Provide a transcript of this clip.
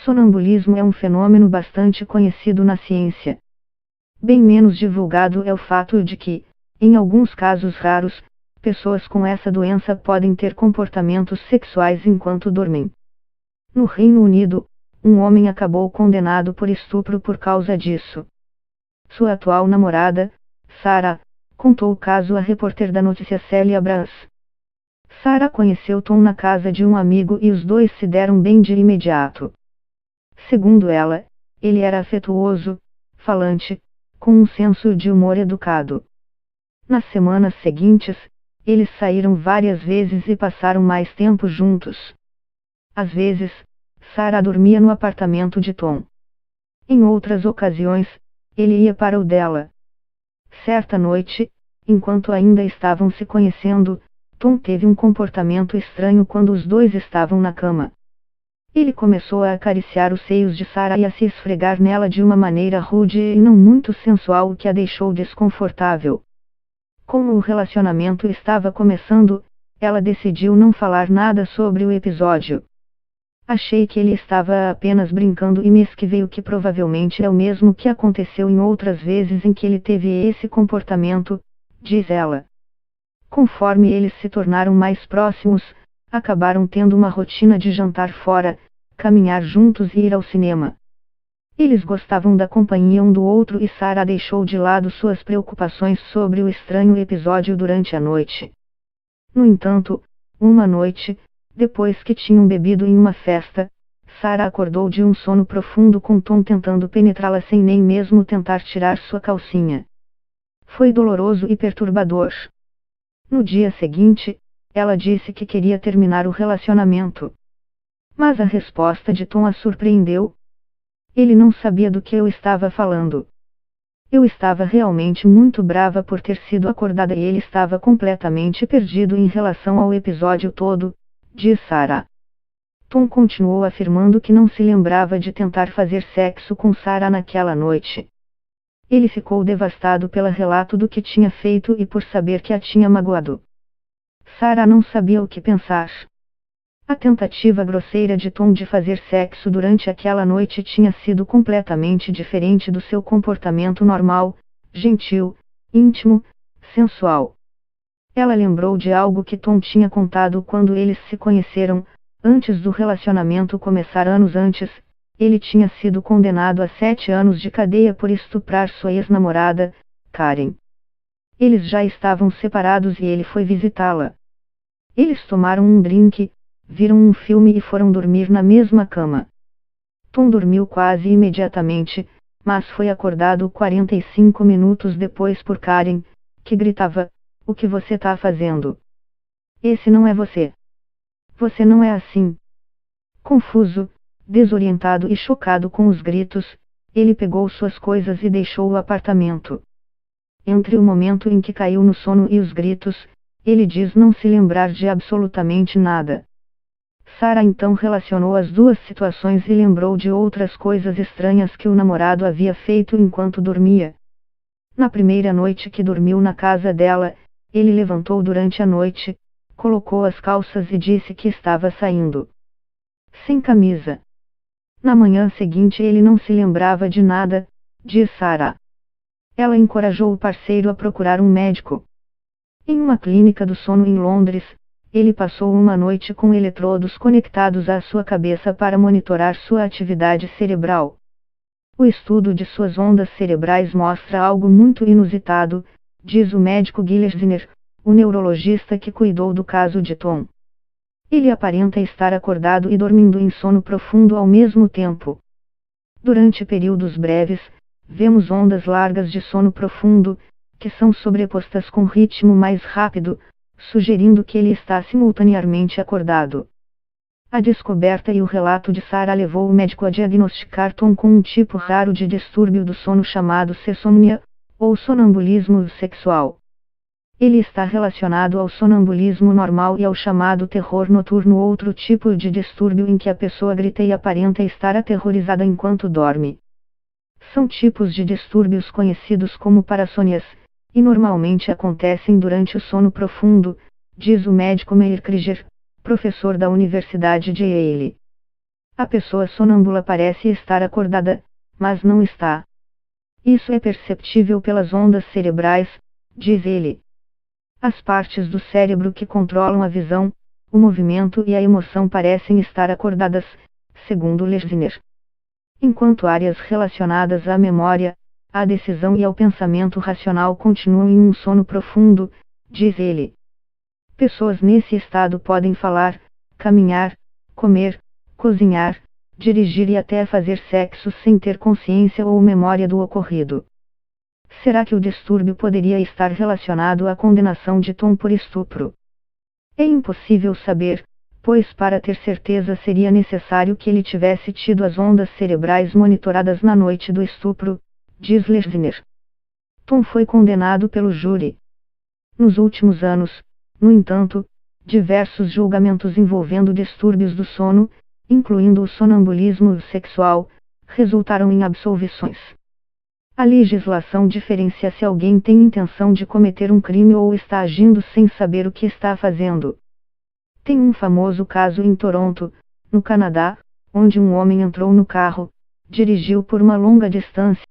sonambulismo é um fenômeno bastante conhecido na ciência. Bem menos divulgado é o fato de que, em alguns casos raros, pessoas com essa doença podem ter comportamentos sexuais enquanto dormem. No Reino Unido, um homem acabou condenado por estupro por causa disso. Sua atual namorada, Sarah, contou o caso à repórter da notícia Celia Brans. Sarah conheceu Tom na casa de um amigo e os dois se deram bem de imediato. Segundo ela, ele era afetuoso, falante, com um senso de humor educado. Nas semanas seguintes, eles saíram várias vezes e passaram mais tempo juntos. Às vezes, Sarah dormia no apartamento de Tom. Em outras ocasiões, ele ia para o dela. Certa noite, enquanto ainda estavam se conhecendo, Tom teve um comportamento estranho quando os dois estavam na cama. Ele começou a acariciar os seios de Sarah e a se esfregar nela de uma maneira rude e não muito sensual, o que a deixou desconfortável. Como o relacionamento estava começando, ela decidiu não falar nada sobre o episódio. Achei que ele estava apenas brincando e me esquivei, o que provavelmente é o mesmo que aconteceu em outras vezes em que ele teve esse comportamento, diz ela. Conforme eles se tornaram mais próximos, acabaram tendo uma rotina de jantar fora, caminhar juntos e ir ao cinema. Eles gostavam da companhia um do outro e Sarah deixou de lado suas preocupações sobre o estranho episódio durante a noite. No entanto, uma noite, depois que tinham bebido em uma festa, Sarah acordou de um sono profundo com Tom tentando penetrá-la sem nem mesmo tentar tirar sua calcinha. Foi doloroso e perturbador. No dia seguinte, ela disse que queria terminar o relacionamento. Mas a resposta de Tom a surpreendeu. Ele não sabia do que eu estava falando. Eu estava realmente muito brava por ter sido acordada e ele estava completamente perdido em relação ao episódio todo, diz Sarah. Tom continuou afirmando que não se lembrava de tentar fazer sexo com Sarah naquela noite. Ele ficou devastado pelo relato do que tinha feito e por saber que a tinha magoado. Sarah não sabia o que pensar. A tentativa grosseira de Tom de fazer sexo durante aquela noite tinha sido completamente diferente do seu comportamento normal, gentil, íntimo, sensual. Ela lembrou de algo que Tom tinha contado quando eles se conheceram, antes do relacionamento começar anos antes. Ele tinha sido condenado a 7 anos de cadeia por estuprar sua ex-namorada, Karen. Eles já estavam separados e ele foi visitá-la. Eles tomaram um drink, viram um filme e foram dormir na mesma cama. Tom dormiu quase imediatamente, mas foi acordado 45 minutos depois por Karen, que gritava: "O que você tá fazendo? Esse não é você. Você não é assim." Confuso, desorientado e chocado com os gritos, ele pegou suas coisas e deixou o apartamento. Entre o momento em que caiu no sono e os gritos, ele diz não se lembrar de absolutamente nada. Sarah então relacionou as duas situações e lembrou de outras coisas estranhas que o namorado havia feito enquanto dormia. Na primeira noite que dormiu na casa dela, ele levantou durante a noite, colocou as calças e disse que estava saindo sem camisa. Na manhã seguinte ele não se lembrava de nada, diz Sarah. Ela encorajou o parceiro a procurar um médico. Em uma clínica do sono em Londres, ele passou uma noite com eletrodos conectados à sua cabeça para monitorar sua atividade cerebral. O estudo de suas ondas cerebrais mostra algo muito inusitado, diz o médico Gillesner, o neurologista que cuidou do caso de Tom. Ele aparenta estar acordado e dormindo em sono profundo ao mesmo tempo. Durante períodos breves, vemos ondas largas de sono profundo, que são sobrepostas com ritmo mais rápido, sugerindo que ele está simultaneamente acordado. A descoberta e o relato de Sarah levou o médico a diagnosticar Tom com um tipo raro de distúrbio do sono chamado sessomnia, ou sonambulismo sexual. Ele está relacionado ao sonambulismo normal e ao chamado terror noturno, outro tipo de distúrbio em que a pessoa grita e aparenta estar aterrorizada enquanto dorme. São tipos de distúrbios conhecidos como parassonias, e normalmente acontecem durante o sono profundo, diz o médico Meir Krieger, professor da Universidade de Yale. A pessoa sonâmbula parece estar acordada, mas não está. Isso é perceptível pelas ondas cerebrais, diz ele. As partes do cérebro que controlam a visão, o movimento e a emoção parecem estar acordadas, segundo Lesner. Enquanto áreas relacionadas à memória, à decisão e ao pensamento racional continuam em um sono profundo, diz ele. Pessoas nesse estado podem falar, caminhar, comer, cozinhar, dirigir e até fazer sexo sem ter consciência ou memória do ocorrido. Será que o distúrbio poderia estar relacionado à condenação de Tom por estupro? É impossível saber, pois para ter certeza seria necessário que ele tivesse tido as ondas cerebrais monitoradas na noite do estupro, diz Lesner. Tom foi condenado pelo júri. Nos últimos anos, no entanto, diversos julgamentos envolvendo distúrbios do sono, incluindo o sonambulismo sexual, resultaram em absolvições. A legislação diferencia se alguém tem intenção de cometer um crime ou está agindo sem saber o que está fazendo. Tem um famoso caso em Toronto, no Canadá, onde um homem entrou no carro, dirigiu por uma longa distância